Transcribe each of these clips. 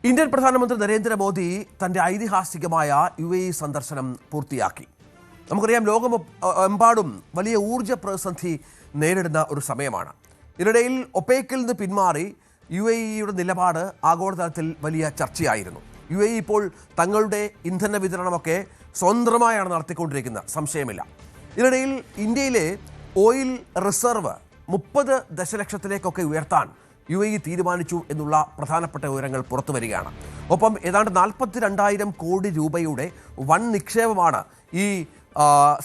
Indian പ്രധാനമന്ത്രി നരേന്ദ്രമോദി തന്റെ ഐതിഹാസികമായ UAE സന്ദർശനം പൂർത്തിയാക്കി. നമുക്കറിയാം, ലോകമെമ്പാടും വലിയ ഊർജ്ജ പ്രതിസന്ധി നേരിടുന്ന ഒരു സമയമാണ്. ഇതിനിടയിൽ ഒപെക്കിൽ നിന്ന് പിന്മാറി UAEയുടെ നിലപാട് ആഗോളതലത്തിൽ വലിയ ചർച്ചയായിരുന്നു. UAE ഇപ്പോൾ തങ്ങളുടെ ഇന്ധന വിതരണമൊക്കെ സ്വതന്ത്രമായാണ് നടത്തിക്കൊണ്ടിരിക്കുന്നത്, സംശയമില്ല. ഇതിനിടയിൽ ഇന്ത്യയിലെ ഓയിൽ റിസർവ് 30 ദശലക്ഷത്തിലേക്കൊക്കെ ഉയർത്താൻ UAE തീരുമാനിച്ചു എന്നുള്ള പ്രധാനപ്പെട്ട വിവരങ്ങൾ പുറത്തു വരികയാണ്. ഒപ്പം ഏതാണ്ട് 42,000 കോടി രൂപയുടെ വൻ നിക്ഷേപമാണ് ഈ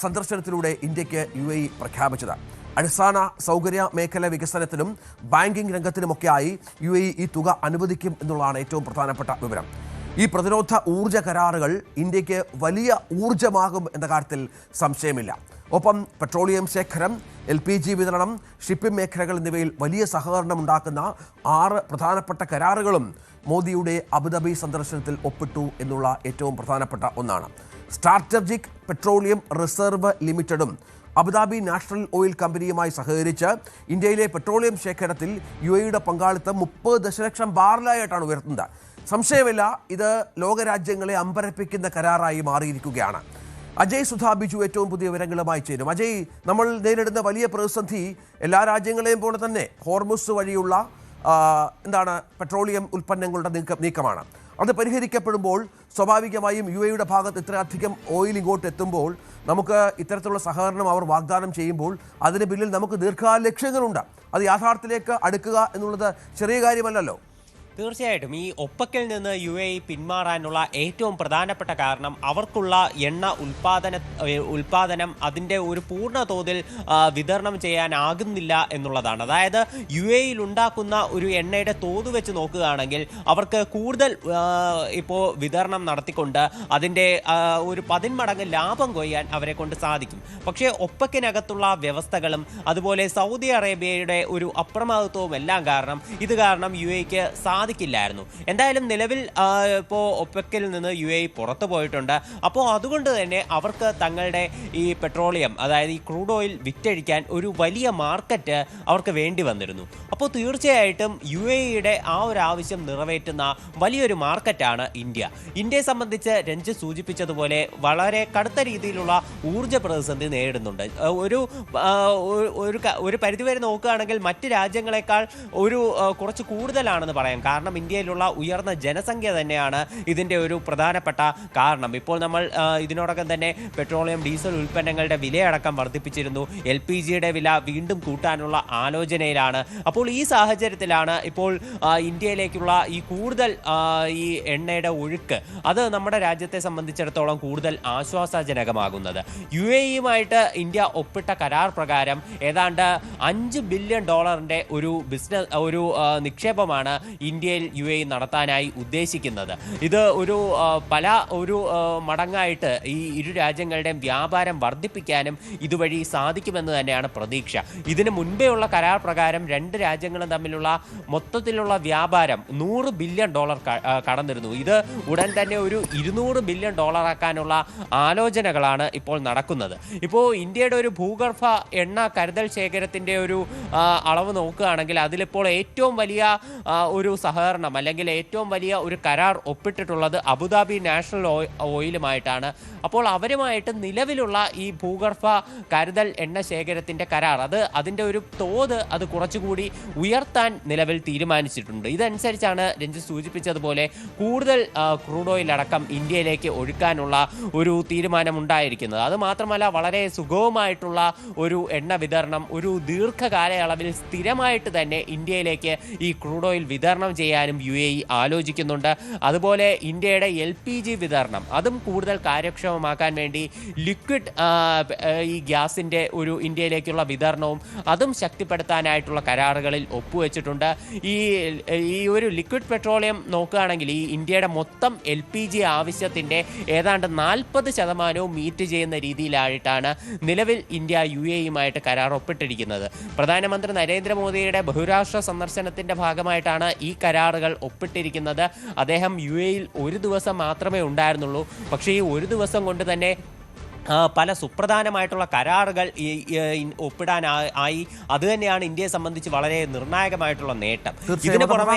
സന്ദർശനത്തിലൂടെ ഇന്ത്യക്ക് UAE പ്രഖ്യാപിച്ചത്. അടിസ്ഥാന സൗകര്യ മേഖല വികസനത്തിനും ബാങ്കിംഗ് രംഗത്തിനുമൊക്കെയായി UAE ഈ തുക അനുവദിക്കും എന്നുള്ളതാണ് ഏറ്റവും പ്രധാനപ്പെട്ട വിവരം. ഈ പ്രതിരോധ ഊർജ്ജ കരാറുകൾ ഇന്ത്യക്ക് വലിയ ഊർജ്ജമാകും എന്ന കാര്യത്തിൽ സംശയമില്ല. ഒപ്പം പെട്രോളിയം ശേഖരം, LPG വിതരണം, ഷിപ്പിംഗ് മേഖലകൾ എന്നിവയിൽ വലിയ സഹകരണം ഉണ്ടാക്കുന്ന 6 പ്രധാനപ്പെട്ട കരാറുകളും മോദിയുടെ അബുദാബി സന്ദർശനത്തിൽ ഒപ്പിട്ടു എന്നുള്ള ഏറ്റവും പ്രധാനപ്പെട്ട ഒന്നാണ്. സ്ട്രാറ്റജിക് പെട്രോളിയം റിസർവ് ലിമിറ്റഡും അബുദാബി നാഷണൽ ഓയിൽ കമ്പനിയുമായി സഹകരിച്ച് ഇന്ത്യയിലെ പെട്രോളിയം ശേഖരത്തിൽ UAEയുടെ പങ്കാളിത്തം 30 ദശലക്ഷം ബാരലായിട്ടാണ് ഉയർത്തുന്നത്. സംശയമില്ല, ഇത് ലോകരാജ്യങ്ങളെ അമ്പരപ്പിക്കുന്ന കരാറായി മാറിയിരിക്കുകയാണ്. അജയ് സുധാ ബിജു ഏറ്റവും പുതിയ വിവരങ്ങളുമായി ചേരും. അജയ്, നമ്മൾ നേരിടുന്ന വലിയ പ്രതിസന്ധി എല്ലാ രാജ്യങ്ങളെയും പോലെ തന്നെ ഹോർമുസ് വഴിയുള്ള പെട്രോളിയം ഉൽപ്പന്നങ്ങളുടെ നീക്കമാണ്. അത് പരിഹരിക്കപ്പെടുമ്പോൾ സ്വാഭാവികമായും UAEയുടെ ഭാഗത്ത് ഇത്രയധികം ഓയിൽ ഇങ്ങോട്ട് എത്തുമ്പോൾ നമുക്ക് ഇത്തരത്തിലുള്ള സഹകരണം അവർ വാഗ്ദാനം ചെയ്യുമ്പോൾ അതിന് പിന്നിൽ നമുക്ക് ദീർഘകാല ലക്ഷ്യങ്ങളുണ്ട്. അത് യാഥാർത്ഥ്യത്തിലേക്ക് അടുക്കുക എന്നുള്ളത് ചെറിയ കാര്യമല്ലല്ലോ. തീർച്ചയായിട്ടും ഈ ഒപ്പക്കിൽ നിന്ന് UAE പിന്മാറാനുള്ള ഏറ്റവും പ്രധാനപ്പെട്ട കാരണം അവർക്കുള്ള എണ്ണ ഉൽപാദനം അതിൻ്റെ ഒരു പൂർണ്ണ തോതിൽ വിതരണം ചെയ്യാനാകുന്നില്ല എന്നുള്ളതാണ്. അതായത് UAEയിൽ ഉണ്ടാക്കുന്ന ഒരു എണ്ണയുടെ തോത് വെച്ച് നോക്കുകയാണെങ്കിൽ അവർക്ക് കൂടുതൽ ഇപ്പോൾ വിതരണം നടത്തിക്കൊണ്ട് അതിൻ്റെ ഒരു 10 മടങ്ങ് ലാഭം കൊയ്യാൻ അവരെ കൊണ്ട് സാധിക്കും. പക്ഷേ ഒപ്പക്കിനകത്തുള്ള വ്യവസ്ഥകളും അതുപോലെ സൗദി അറേബ്യയുടെ ഒരു അപ്രമാദിത്വവും എല്ലാം കാരണം ഇത് കാരണം UAEക്ക് സാധിക്കില്ലായിരുന്നു. എന്തായാലും നിലവിൽ ഇപ്പോൾ ഒപെക്കിൽ നിന്ന് UAE പുറത്തു പോയിട്ടുണ്ട്. അപ്പോൾ അതുകൊണ്ട് തന്നെ അവർക്ക് തങ്ങളുടെ ഈ പെട്രോളിയം, അതായത് ഈ ക്രൂഡ് ഓയിൽ വിറ്റഴിക്കാൻ ഒരു വലിയ മാർക്കറ്റ് അവർക്ക് വേണ്ടി വന്നിരുന്നു. അപ്പോൾ തീർച്ചയായിട്ടും UAEയുടെ ആ ഒരു ആവശ്യം നിറവേറ്റുന്ന വലിയൊരു മാർക്കറ്റാണ് ഇന്ത്യ. ഇന്ത്യയെ സംബന്ധിച്ച് രഞ്ജിത്ത് സൂചിപ്പിച്ചതുപോലെ വളരെ കടുത്ത രീതിയിലുള്ള ഊർജ്ജ പ്രതിസന്ധി നേരിടുന്നുണ്ട്. ഒരു പരിധിവരെ നോക്കുകയാണെങ്കിൽ മറ്റ് രാജ്യങ്ങളെക്കാൾ കുറച്ച് കൂടുതലാണെന്ന് പറയാം. കാരണം ഇന്ത്യയിലുള്ള ഉയർന്ന ജനസംഖ്യ തന്നെയാണ് ഇതിൻ്റെ ഒരു പ്രധാനപ്പെട്ട കാരണം. ഇപ്പോൾ നമ്മൾ ഇതിനോടകം തന്നെ പെട്രോളിയം ഡീസൽ ഉൽപ്പന്നങ്ങളുടെ വിലയടക്കം വർദ്ധിപ്പിച്ചിരുന്നു. LPGയുടെ വില വീണ്ടും കൂട്ടാനുള്ള ആലോചനയിലാണ്. അപ്പോൾ ഈ സാഹചര്യത്തിലാണ് ഇപ്പോൾ ഇന്ത്യയിലേക്കുള്ള ഈ കൂടുതൽ ഈ എണ്ണയുടെ ഒഴുക്ക് അത് നമ്മുടെ രാജ്യത്തെ സംബന്ധിച്ചിടത്തോളം കൂടുതൽ ആശ്വാസജനകമാകുന്നത്. UAEയുമായിട്ട് ഇന്ത്യ ഒപ്പിട്ട കരാർ പ്രകാരം ഏതാണ്ട് $5 ബില്യൺ ഒരു നിക്ഷേപമാണ് ഇന്ത്യയിൽ UAE നടത്താനായി ഉദ്ദേശിക്കുന്നത്. ഇത് ഒരു മടങ്ങായിട്ട് ഈ ഇരു രാജ്യങ്ങളുടെയും വ്യാപാരം വർദ്ധിപ്പിക്കാനും ഇതുവഴി സാധിക്കുമെന്ന് തന്നെയാണ് പ്രതീക്ഷ. ഇതിന് മുൻപേയുള്ള കരാർ പ്രകാരം 2 രാജ്യങ്ങളും തമ്മിലുള്ള മൊത്തത്തിലുള്ള വ്യാപാരം $100 ബില്യൺ കടന്നിരുന്നു. ഇത് ഉടൻ തന്നെ ഒരു $200 ബില്യൺ ആക്കാനുള്ള ആലോചനകളാണ് ഇപ്പോൾ നടക്കുന്നത്. ഇപ്പോൾ ഇന്ത്യയുടെ ഒരു ഭൂഗർഭ എണ്ണ കരുതൽ ശേഖരത്തിൻ്റെ ഒരു അളവ് നോക്കുകയാണെങ്കിൽ അതിലിപ്പോൾ ഏറ്റവും വലിയ ഒരു സഹകരണം അല്ലെങ്കിൽ ഏറ്റവും വലിയ ഒരു കരാർ ഒപ്പിട്ടിട്ടുള്ളത് അബുദാബി നാഷണൽ ഓയിലുമായിട്ടാണ്. അപ്പോൾ അവരുമായിട്ട് നിലവിലുള്ള ഈ ഭൂഗർഭ കരുതൽ എണ്ണ ശേഖരത്തിൻ്റെ കരാർ അതിൻ്റെ ഒരു തോത് അത് കുറച്ചുകൂടി ഉയർത്താൻ നിലവിൽ തീരുമാനിച്ചിട്ടുണ്ട്. ഇതനുസരിച്ചാണ് രഞ്ജിത്ത് സൂചിപ്പിച്ചതുപോലെ കൂടുതൽ ക്രൂഡ് ഓയിൽ അടക്കം ഇന്ത്യയിലേക്ക് ഒഴുക്കാനുള്ള ഒരു തീരുമാനമുണ്ടായിരിക്കുന്നത്. അതുമാത്രമല്ല, വളരെ സുഗമമായിട്ടുള്ള ഒരു എണ്ണ വിതരണം ഒരു ദീർഘകാലയളവിൽ സ്ഥിരമായിട്ട് തന്നെ ഇന്ത്യയിലേക്ക് ഈ ക്രൂഡ് ഓയിൽ വിതരണം ചെയ്യാനും UAE ആലോചിക്കുന്നുണ്ട്. അതുപോലെ ഇന്ത്യയുടെ LPG വിതരണം അതും കൂടുതൽ കാര്യക്ഷമമാക്കാൻ വേണ്ടി ലിക്വിഡ് ഈ ഗ്യാസിൻ്റെ ഒരു ഇന്ത്യയിലേക്കുള്ള വിതരണവും അതും ശക്തിപ്പെടുത്താനായിട്ടുള്ള കരാറുകളിൽ ഒപ്പുവെച്ചിട്ടുണ്ട്. ഈ ഒരു ലിക്വിഡ് പെട്രോളിയം നോക്കുകയാണെങ്കിൽ ഈ ഇന്ത്യയുടെ മൊത്തം LPG ആവശ്യത്തിൻ്റെ ഏതാണ്ട് 40% മീറ്റ് ചെയ്യുന്ന രീതിയിലായിട്ടാണ് നിലവിൽ ഇന്ത്യ UAEയുമായിട്ട് കരാർ ഒപ്പിട്ടിരിക്കുന്നത്. പ്രധാനമന്ത്രി നരേന്ദ്രമോദിയുടെ ബഹുരാഷ്ട്ര സന്ദർശനത്തിൻ്റെ ഭാഗമായിട്ടാണ് ഈ കരാറുകൾ ഒപ്പിട്ടിരിക്കുന്നത്. അദ്ദേഹം UAEയിൽ ഒരു ദിവസം മാത്രമേ ഉണ്ടായിരുന്നുള്ളൂ. പക്ഷേ ഈ ഒരു ദിവസം കൊണ്ട് തന്നെ പല സുപ്രധാനമായിട്ടുള്ള കരാറുകൾ ഒപ്പിടാനായി. അതുതന്നെയാണ് ഇന്ത്യയെ സംബന്ധിച്ച് വളരെ നിർണായകമായിട്ടുള്ള നേട്ടം. ഇതിന് പുറമെ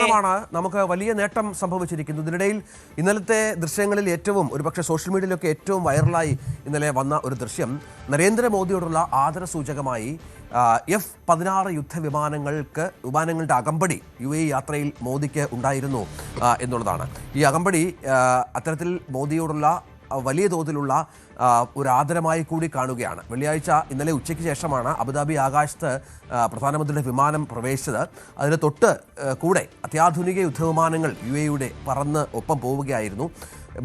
നമുക്ക് വലിയ നേട്ടം സംഭവിച്ചിരിക്കുന്നു. ഇതിനിടയിൽ ഇന്നലത്തെ ദൃശ്യങ്ങളിൽ ഏറ്റവും ഒരുപക്ഷെ സോഷ്യൽ മീഡിയയിലൊക്കെ ഏറ്റവും വൈറലായി ഇന്നലെ വന്ന ഒരു ദൃശ്യം നരേന്ദ്രമോദിയോടുള്ള ആദരസൂചകമായി F-16 വിമാനങ്ങളുടെ അകമ്പടി UAE യാത്രയിൽ മോദിക്ക് ഉണ്ടായിരുന്നു എന്നുള്ളതാണ്. ഈ അകമ്പടി അത്തരത്തിൽ മോദിയോടുള്ള വലിയ തോതിലുള്ള ഒരു ആദരമായി കൂടി കാണുകയാണ്. വെള്ളിയാഴ്ച ഇന്നലെ ഉച്ചയ്ക്ക് ശേഷമാണ് അബുദാബി ആകാശത്ത് പ്രധാനമന്ത്രിയുടെ വിമാനം പ്രവേശിച്ചത്. അതിന് തൊട്ട് കൂടെ അത്യാധുനിക യുദ്ധവിമാനങ്ങൾ UAE പറന്ന് ഒപ്പം പോവുകയായിരുന്നു.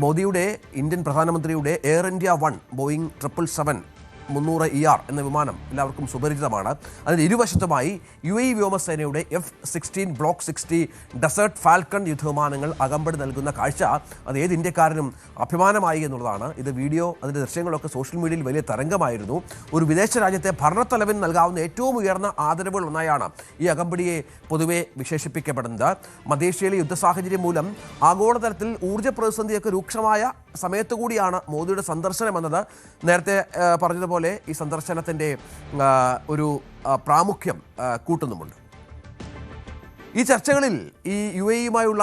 മോദിയുടെ ഇന്ത്യൻ പ്രധാനമന്ത്രിയുടെ എയർ ഇന്ത്യ 1 ബോയിങ് 777-300ER എന്ന വിമാനം എല്ലാവർക്കും സുപരിചിതമാണ്. അതിന് ഇരുവശത്തുമായി UAE വ്യോമസേനയുടെ F-16 ബ്ലോക്ക് 60 ഡെസേർട്ട് ഫാൽക്കൺ യുദ്ധവിമാനങ്ങൾ അകമ്പടി നൽകുന്ന കാഴ്ച അത് ഏത് ഇന്ത്യക്കാരനും അഭിമാനമായി എന്നുള്ളതാണ്. ഇത് വീഡിയോ, അതിൻ്റെ ദൃശ്യങ്ങളൊക്കെ സോഷ്യൽ മീഡിയയിൽ വലിയ തരംഗമായിരുന്നു. ഒരു വിദേശ രാജ്യത്തെ ഭരണത്തലവൻ നൽകാവുന്ന ഏറ്റവും ഉയർന്ന ആദരവുകൾ ഒന്നായാണ് ഈ അകമ്പടിയെ പൊതുവെ വിശേഷിപ്പിക്കപ്പെടുന്നത്. മധ്യേഷ്യയിലെ യുദ്ധ സാഹചര്യം മൂലം ആഗോളതലത്തിൽ ഊർജ്ജ പ്രതിസന്ധിയൊക്കെ രൂക്ഷമായ സമയത്തു കൂടിയാണ് മോദിയുടെ സന്ദർശനം എന്നത് നേരത്തെ പറഞ്ഞതുപോലെ ഈ സന്ദർശനത്തിൻ്റെ ഒരു പ്രാമുഖ്യം കൂട്ടുന്നുമുണ്ട്. ഈ ചർച്ചകളിൽ ഈ UAE-യുമായുള്ള